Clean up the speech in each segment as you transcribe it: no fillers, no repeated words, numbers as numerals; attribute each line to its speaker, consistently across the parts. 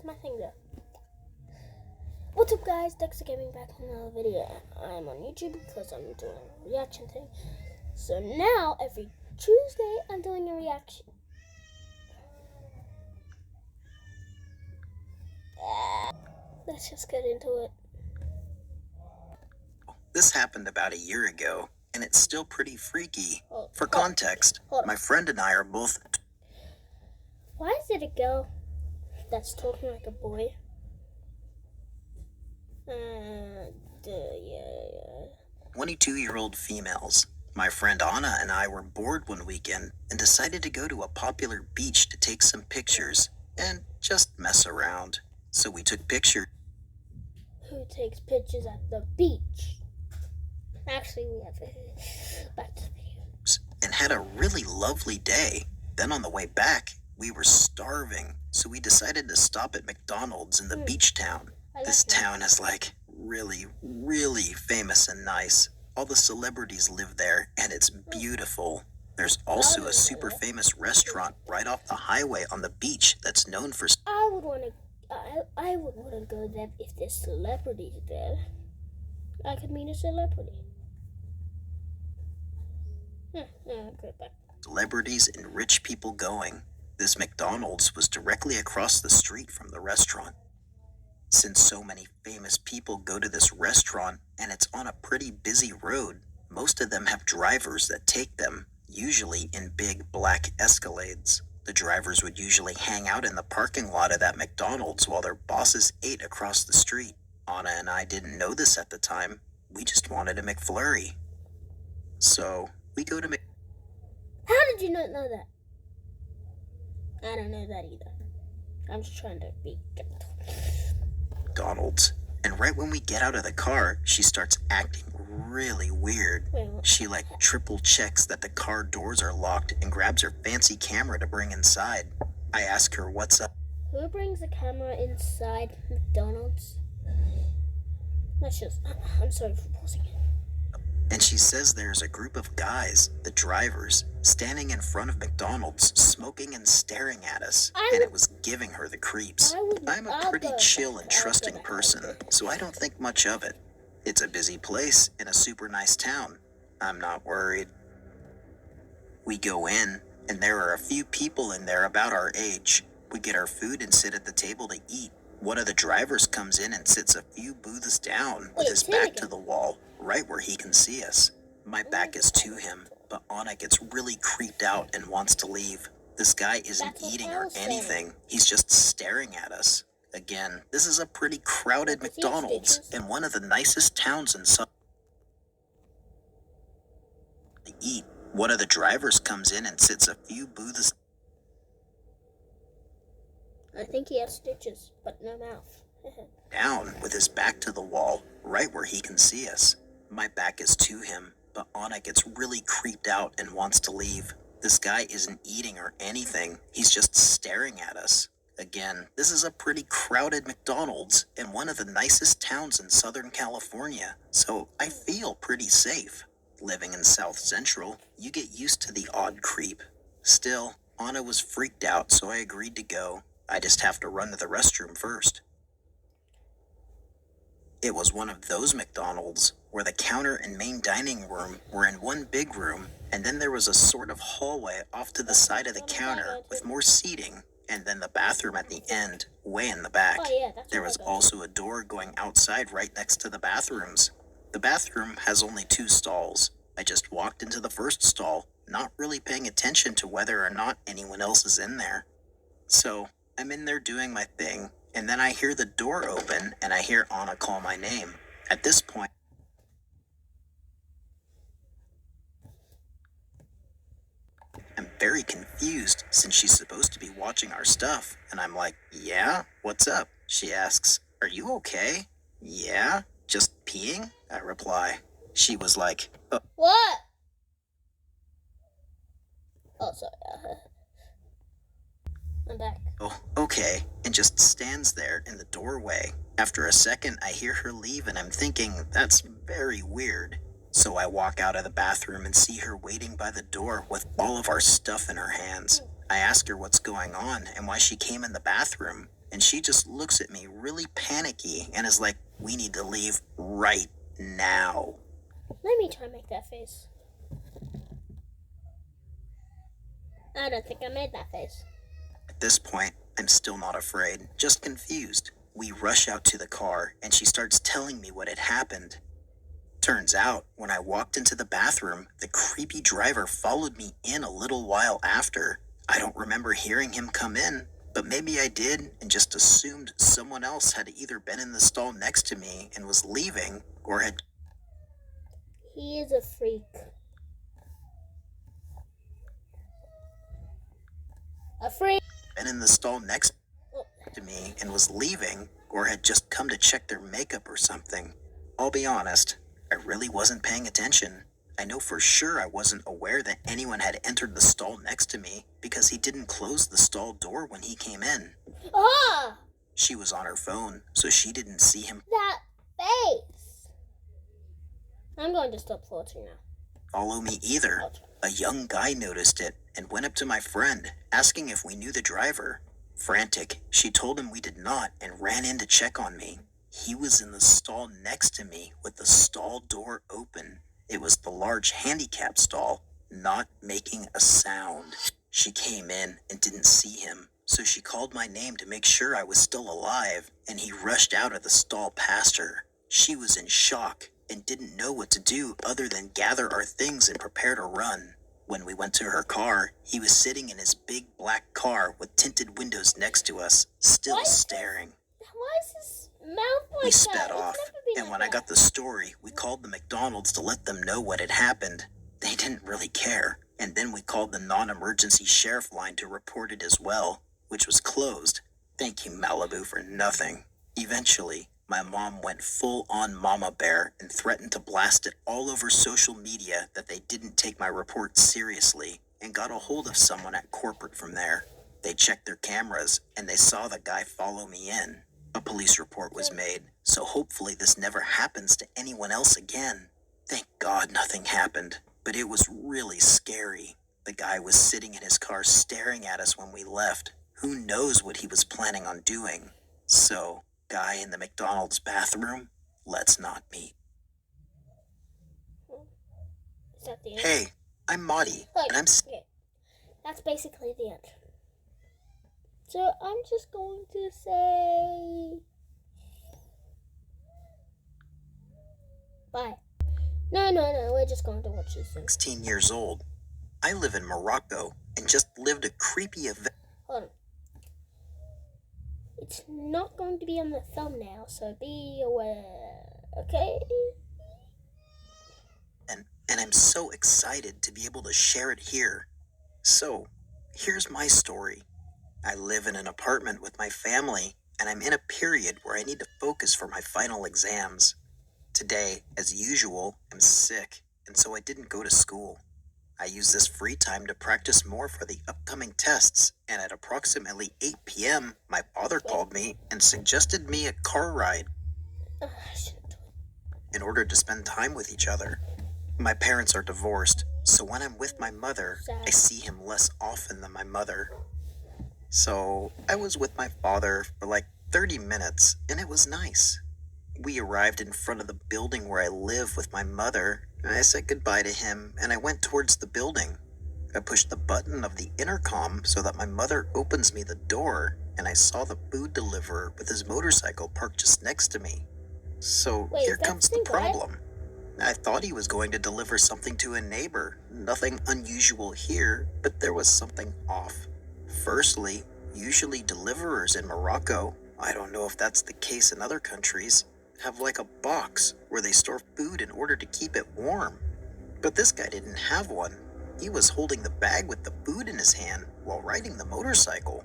Speaker 1: Where's my thing there? What's up, guys? Dexter Gaming back with another video. I'm on YouTube because I'm doing a reaction thing. So now, every Tuesday, I'm doing a reaction. Let's just get into it.
Speaker 2: This happened about a year ago, and it's still pretty freaky. For context, my friend and I are both...
Speaker 1: Why is it a girl that's talking like a boy? Yeah.
Speaker 2: 22-year-old females. My friend Anna and I were bored one weekend and decided to go to a popular beach to take some pictures and just mess around. So we took pictures.
Speaker 1: Who takes pictures at the beach? Actually, we have back to the video.
Speaker 2: And had a really lovely day. Then on the way back, we were starving, so we decided to stop at McDonald's in the beach town. This town is like really, really famous and nice. All the celebrities live there, and it's beautiful. There's also a super famous restaurant right off the highway on the beach that's known for...
Speaker 1: I would want to go there if there's celebrities there. I could meet a celebrity.
Speaker 2: Celebrities and rich people going. This McDonald's was directly across the street from the restaurant. Since so many famous people go to this restaurant and it's on a pretty busy road, most of them have drivers that take them, usually in big black Escalades. The drivers would usually hang out in the parking lot of that McDonald's while their bosses ate across the street. Anna and I didn't know this at the time. We just wanted a McFlurry. So we go to
Speaker 1: How did you not know that? I don't know that either. I'm just trying to be gentle.
Speaker 2: McDonald's. And right when we get out of the car, she starts acting really weird. She triple checks that the car doors are locked and grabs her fancy camera to bring inside. I ask her what's up.
Speaker 1: Who brings a camera inside McDonald's? I'm sorry for pausing it.
Speaker 2: And she says there's a group of guys, the drivers, standing in front of McDonald's, smoking and staring at us, and it was giving her the creeps. I'm a pretty chill and trusting person, so I don't think much of it. It's a busy place in a super nice town. I'm not worried. We go in, and there are a few people in there about our age. We get our food and sit at the table to eat. One of the drivers comes in and sits a few booths down with his back to the wall, right where he can see us. My back is to him, but Anna gets really creeped out and wants to leave. This guy isn't eating or anything. He's just staring at us. Again, this is a pretty crowded McDonald's in one of the nicest towns in South. To eat. One of the drivers comes in and sits a few booths.
Speaker 1: I think he has stitches, but no mouth.
Speaker 2: Down with his back to the wall, right where he can see us. My back is to him, but Anna gets really creeped out and wants to leave. This guy isn't eating or anything. He's just staring at us. Again, this is a pretty crowded McDonald's in one of the nicest towns in Southern California, so I feel pretty safe. Living in South Central, you get used to the odd creep. Still, Anna was freaked out, so I agreed to go. I just have to run to the restroom first. It was one of those McDonald's where the counter and main dining room were in one big room, and then there was a sort of hallway off to the side of the counter with more seating, and then the bathroom at the end, way in the back. There was also a door going outside right next to the bathrooms. The bathroom has only 2 stalls. I just walked into the first stall, not really paying attention to whether or not anyone else is in there. So I'm in there doing my thing, and then I hear the door open, and I hear Anna call my name. At this point, I'm very confused since she's supposed to be watching our stuff, and I'm like, yeah, what's up? She asks, are you okay? Yeah, just peeing? I reply. She was like,
Speaker 1: What? Oh, sorry. I'm back.
Speaker 2: Oh, okay, and just stands there in the doorway. After a second, I hear her leave, and I'm thinking, that's very weird. So I walk out of the bathroom and see her waiting by the door with all of our stuff in her hands. I ask her what's going on and why she came in the bathroom, and she just looks at me really panicky and is like, "We need to leave right now."
Speaker 1: Let me try to make that face. I don't think I made that face.
Speaker 2: At this point, I'm still not afraid, just confused. We rush out to the car, and she starts telling me what had happened. Turns out, when I walked into the bathroom, the creepy driver followed me in a little while after. I don't remember hearing him come in, but maybe I did and just assumed someone else had either been in the stall next to me and was leaving, or had...
Speaker 1: He is a freak. A freak!
Speaker 2: Been in the stall next to me and was leaving, or had just come to check their makeup or something. I'll be honest, I really wasn't paying attention. I know for sure I wasn't aware that anyone had entered the stall next to me because he didn't close the stall door when he came in.
Speaker 1: Ah!
Speaker 2: She was on her phone, so she didn't see him.
Speaker 1: That face! I'm going to stop floating now.
Speaker 2: Follow me either. A young guy noticed it and went up to my friend, asking if we knew the driver. Frantic, she told him we did not and ran in to check on me. He was in the stall next to me with the stall door open. It was the large handicap stall, not making a sound. She came in and didn't see him, so she called my name to make sure I was still alive, and he rushed out of the stall past her. She was in shock and didn't know what to do other than gather our things and prepare to run. When we went to her car, he was sitting in his big black car with tinted windows next to us, still staring.
Speaker 1: Why is his mouth like that?
Speaker 2: We sped off, and when I got the story, we called the McDonald's to let them know what had happened. They didn't really care, and then we called the non-emergency sheriff line to report it as well, which was closed. Thank you, Malibu, for nothing. Eventually, my mom went full-on mama bear and threatened to blast it all over social media that they didn't take my report seriously, and got a hold of someone at corporate from there. They checked their cameras, and they saw the guy follow me in. A police report was made, so hopefully this never happens to anyone else again. Thank God nothing happened, but it was really scary. The guy was sitting in his car staring at us when we left. Who knows what he was planning on doing? So, guy in the McDonald's bathroom, let's not meet.
Speaker 1: Is that the end?
Speaker 2: Hey, I'm Maudie, and I'm...
Speaker 1: Okay. That's basically the end. So I'm just going to say bye. No, we're just going to watch this thing.
Speaker 2: 16 years old. I live in Morocco and just lived a creepy event.
Speaker 1: Hold on. It's not going to be on the thumbnail, so be aware, okay?
Speaker 2: And I'm so excited to be able to share it here. So, here's my story. I live in an apartment with my family, and I'm in a period where I need to focus for my final exams. Today, as usual, I'm sick, and so I didn't go to school. I use this free time to practice more for the upcoming tests, and at approximately 8 p.m., my father called me and suggested me a car ride in order to spend time with each other. My parents are divorced, so when I'm with my mother, I see him less often than my mother. So I was with my father for like 30 minutes, and it was nice. We arrived in front of the building where I live with my mother. I said goodbye to him, and I went towards the building. I pushed the button of the intercom so that my mother opens me the door, and I saw the food deliverer with his motorcycle parked just next to me. So here comes the problem. I thought he was going to deliver something to a neighbor. Nothing unusual here, but there was something off. Firstly, usually deliverers in Morocco, I don't know if that's the case in other countries, have like a box where they store food in order to keep it warm. But this guy didn't have one. He was holding the bag with the food in his hand while riding the motorcycle.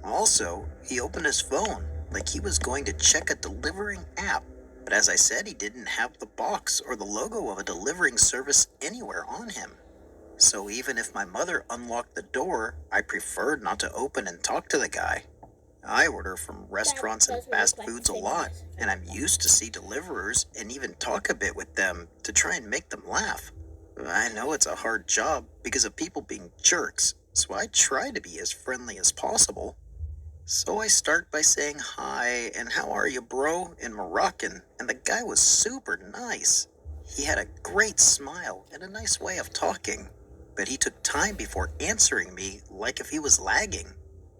Speaker 2: Also, he opened his phone like he was going to check a delivering app. But as I said, he didn't have the box or the logo of a delivering service anywhere on him. So even if my mother unlocked the door, I preferred not to open and talk to the guy. I order from restaurants and fast foods a lot, and I'm used to see deliverers and even talk a bit with them to try and make them laugh. I know it's a hard job because of people being jerks, so I try to be as friendly as possible. So I start by saying hi and how are you, bro, in Moroccan, and the guy was super nice. He had a great smile and a nice way of talking, but he took time before answering me like if he was lagging.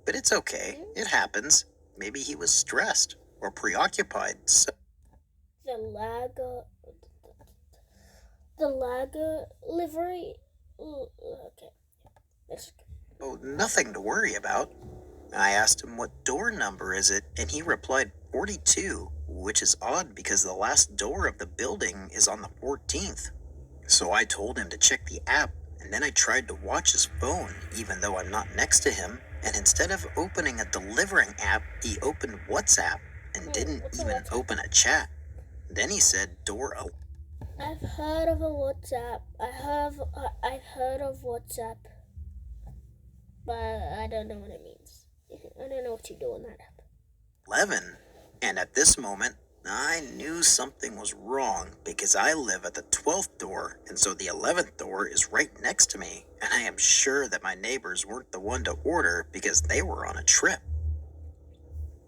Speaker 2: But it's okay, it happens. Maybe he was stressed or preoccupied, so...
Speaker 1: The lager livery? Okay.
Speaker 2: Oh, nothing to worry about. I asked him what door number is it, and he replied 42, which is odd because the last door of the building is on the 14th. So I told him to check the app, and then I tried to watch his phone, even though I'm not next to him, and instead of opening a delivering app, he opened WhatsApp and didn't even open a chat. Then he said door...
Speaker 1: I've heard of a WhatsApp. I've heard of WhatsApp, but I don't know what it means. I don't know what you do on that app.
Speaker 2: 11, and at this moment, I knew something was wrong because I live at the 12th door, and so the 11th door is right next to me, and I am sure that my neighbors weren't the one to order because they were on a trip.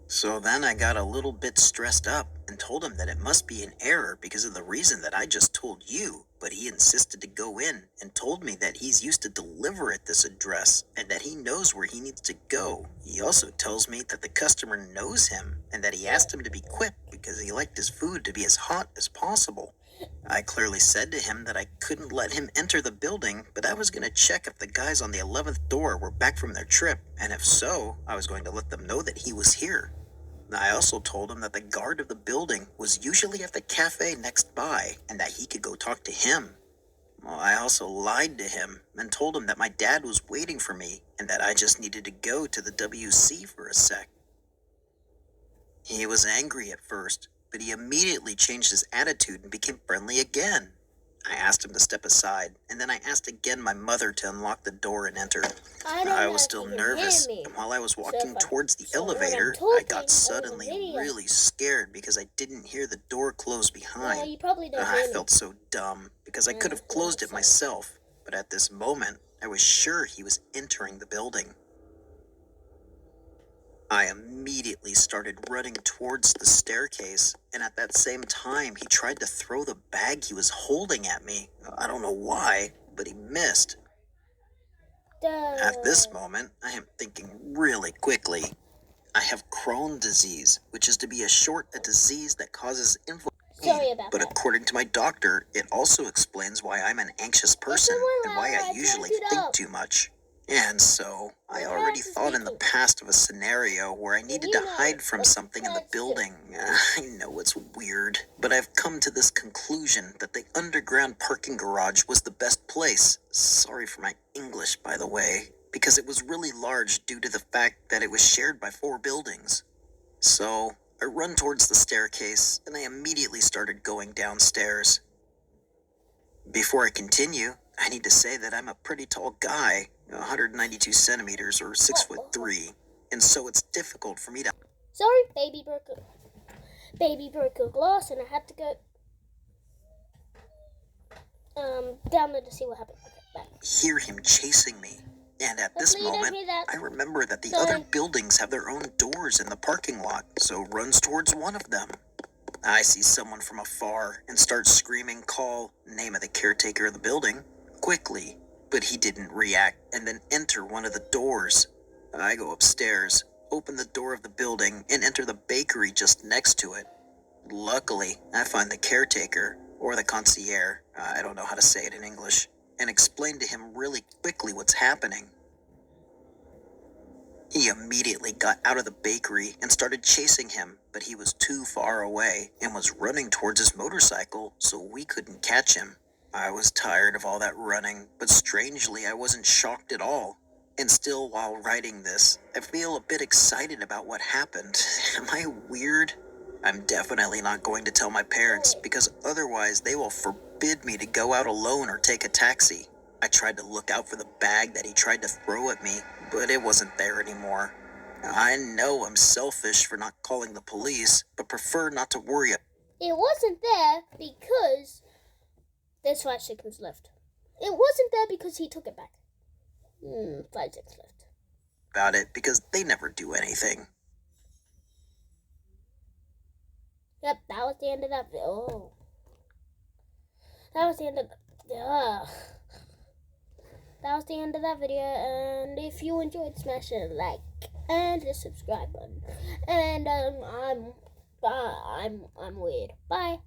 Speaker 2: So then I got a little bit stressed up and told him that it must be an error because of the reason that I just told you, but he insisted to go in and told me that he's used to deliver at this address and that he knows where he needs to go. He also tells me that the customer knows him and that he asked him to be quick because he liked his food to be as hot as possible. I clearly said to him that I couldn't let him enter the building, but I was going to check if the guys on the 11th door were back from their trip, and if so, I was going to let them know that he was here. I also told him that the guard of the building was usually at the cafe next by and that he could go talk to him. Well, I also lied to him and told him that my dad was waiting for me and that I just needed to go to the WC for a sec. He was angry at first, but he immediately changed his attitude and became friendly again. I asked him to step aside, and then I asked again my mother to unlock the door and enter. I was still nervous, and while I was walking towards the elevator, I got suddenly really scared because I didn't hear the door close behind.
Speaker 1: Well, you probably don't
Speaker 2: I felt so dumb because I could have closed it myself, but at this moment, I was sure he was entering the building. I immediately started running towards the staircase, and at that same time, he tried to throw the bag he was holding at me. I don't know why, but he missed. At this moment, I am thinking really quickly. I have Crohn's disease, which is to be a disease that causes inflammation.
Speaker 1: Sorry about
Speaker 2: but
Speaker 1: that.
Speaker 2: According to my doctor, it also explains why I'm an anxious person and why I usually think too much. And so, I already thought in the past of a scenario where I needed to hide from something in the building. I know it's weird, but I've come to this conclusion that the underground parking garage was the best place. Sorry for my English, by the way, because it was really large due to the fact that it was shared by 4 buildings. So, I run towards the staircase, and I immediately started going downstairs. Before I continue, I need to say that I'm a pretty tall guy, 192 centimeters or 6'3", and so it's difficult for me to...
Speaker 1: Sorry, baby broke a glass, and I had to go down there to see what happened. Okay, bye.
Speaker 2: Hear him chasing me, and at this moment, I remember that the other buildings have their own doors in the parking lot, so runs towards one of them. I see someone from afar and start screaming, call name of the caretaker of the building, quickly, but he didn't react and then enter one of the doors. I go upstairs, open the door of the building, and enter the bakery just next to it. Luckily, I find the caretaker, or the concierge, I don't know how to say it in English, and explain to him really quickly what's happening. He immediately got out of the bakery and started chasing him, but he was too far away and was running towards his motorcycle, so we couldn't catch him. I was tired of all that running, but strangely I wasn't shocked at all. And still, while writing this, I feel a bit excited about what happened. Am I weird? I'm definitely not going to tell my parents because otherwise they will forbid me to go out alone or take a taxi. I tried to look out for the bag that he tried to throw at me, but it wasn't there anymore. I know I'm selfish for not calling the police, but prefer not to worry.
Speaker 1: It wasn't there because... There's 5 seconds left. It wasn't there because he took it back. 5 seconds left.
Speaker 2: about it because they never do anything.
Speaker 1: Yep, that was the end of that video. Oh. That was the end of that was the end of that video, and if you enjoyed, smash a like and the subscribe button. And I'm weird. Bye.